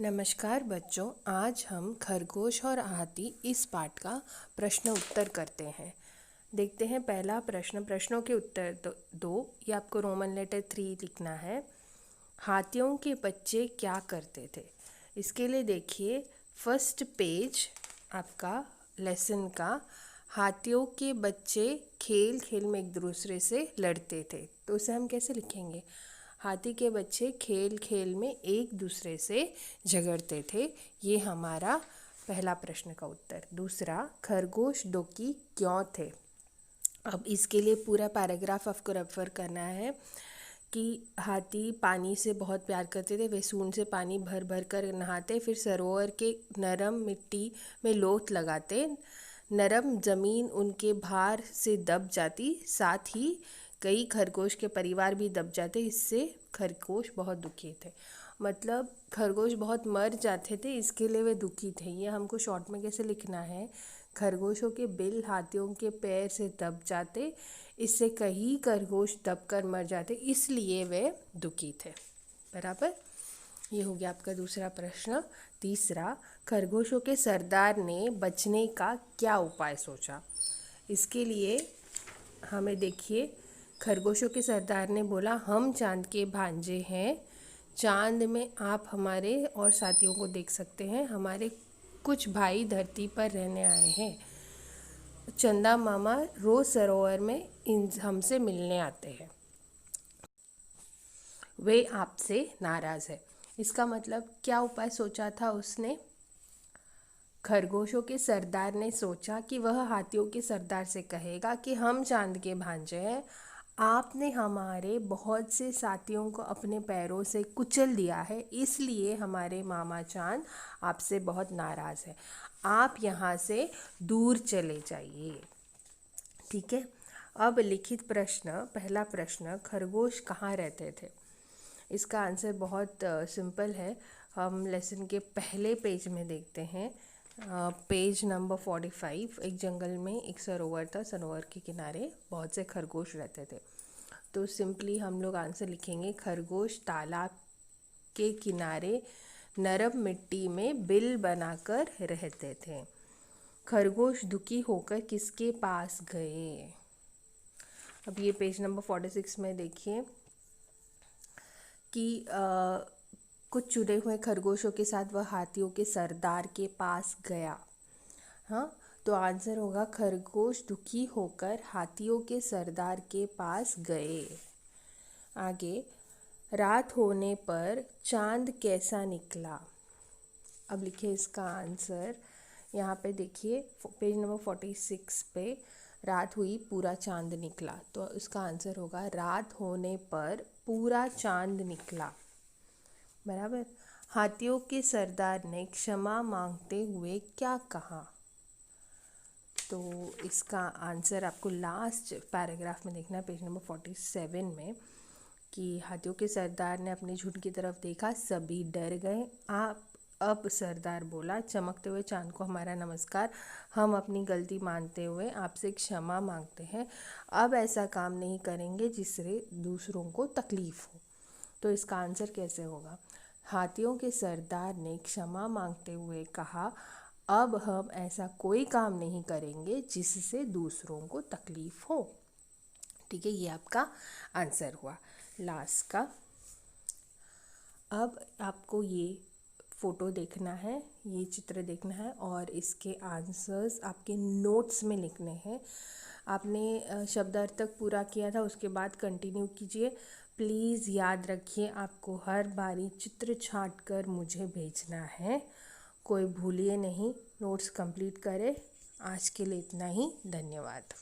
नमस्कार बच्चों, आज हम खरगोश और हाथी इस पाठ का प्रश्न उत्तर करते हैं। देखते हैं पहला प्रश्न। प्रश्नों के उत्तर दो। ये आपको रोमन लेटर 3 लिखना है। हाथियों के बच्चे क्या करते थे? इसके लिए देखिए फर्स्ट पेज आपका लेसन का। हाथियों के बच्चे खेल खेल में एक दूसरे से लड़ते थे, तो उसे हम कैसे लिखेंगे? हाथी के बच्चे खेल खेल में एक दूसरे से झगड़ते थे। ये हमारा पहला प्रश्न का उत्तर। दूसरा, खरगोश दुखी क्यों थे? अब इसके लिए पूरा पैराग्राफ आपको रेफर करना है कि हाथी पानी से बहुत प्यार करते थे। वे सूंड से पानी भर भर कर नहाते, फिर सरोवर के नरम मिट्टी में लोथ लगाते। नरम ज़मीन उनके भार से दब जाती, साथ ही कई खरगोश के परिवार भी दब जाते। इससे खरगोश बहुत दुखी थे। मतलब खरगोश बहुत मर जाते थे, इसके लिए वे दुखी थे। ये हमको शॉर्ट में कैसे लिखना है? खरगोशों के बिल हाथियों के पैर से दब जाते, इससे कई खरगोश दबकर मर जाते, इसलिए वे दुखी थे। बराबर। ये हो गया आपका दूसरा प्रश्न। तीसरा, खरगोशों के सरदार ने बचने का क्या उपाय सोचा? इसके लिए हमें देखिए, खरगोशों के सरदार ने बोला, हम चांद के भांजे हैं। चांद में आप हमारे और साथियों को देख सकते हैं। हमारे कुछ भाई धरती पर रहने आए हैं। चंदा मामा रोज सरोवर में हमसे मिलने आते हैं। वे आपसे नाराज है। इसका मतलब क्या उपाय सोचा था उसने? खरगोशों के सरदार ने सोचा कि वह हाथियों के सरदार से कहेगा कि हम चांद के भांजे हैं। आपने हमारे बहुत से साथियों को अपने पैरों से कुचल दिया है, इसलिए हमारे मामा चांद आपसे बहुत नाराज़ है। आप यहाँ से दूर चले जाइए। ठीक है। अब लिखित प्रश्न। पहला प्रश्न, खरगोश कहाँ रहते थे? इसका आंसर बहुत सिंपल है। हम लेसन के पहले पेज में देखते हैं। Page number 45। एक जंगल में एक सरोवर था। सरोवर के किनारे बहुत से खरगोश रहते थे। तो सिंपली हम लोग आंसर लिखेंगे, खरगोश तालाब के किनारे नरम मिट्टी में बिल बनाकर रहते थे। खरगोश दुखी होकर किसके पास गए? अब ये पेज नंबर 46 में देखिए कि कुछ चुने हुए खरगोशों के साथ वह हाथियों के सरदार के पास गया। हाँ, तो आंसर होगा, खरगोश दुखी होकर हाथियों के सरदार के पास गए। आगे, रात होने पर चांद कैसा निकला? अब लिखिए इसका आंसर। यहाँ पे देखिए पेज नंबर 46 पे, रात हुई पूरा चांद निकला, तो इसका आंसर होगा, रात होने पर पूरा चांद निकला। बराबर। हाथियों के सरदार ने क्षमा मांगते हुए क्या कहा? तो इसका आंसर आपको लास्ट पैराग्राफ में देखना है, पेज नंबर 47 में, कि हाथियों के सरदार ने अपने झुंड की तरफ देखा, सभी डर गए। अब सरदार बोला, चमकते हुए चांद को हमारा नमस्कार। हम अपनी गलती मानते हुए आपसे क्षमा मांगते हैं। अब ऐसा काम नहीं करेंगे जिससे दूसरों को तकलीफ हो। तो इसका आंसर कैसे होगा? हाथियों के सरदार ने क्षमा मांगते हुए कहा, अब हम ऐसा कोई काम नहीं करेंगे जिससे दूसरों को तकलीफ हो। ठीक है, ये आपका आंसर हुआ लास्ट का। अब आपको ये फ़ोटो देखना है, ये चित्र देखना है और इसके आंसर्स आपके नोट्स में लिखने हैं। आपने शब्दार्थ तक पूरा किया था, उसके बाद कंटिन्यू कीजिए। प्लीज़ याद रखिए, आपको हर बारी चित्र छांट कर मुझे भेजना है। कोई भूलिए नहीं। नोट्स कंप्लीट करें। आज के लिए इतना ही। धन्यवाद।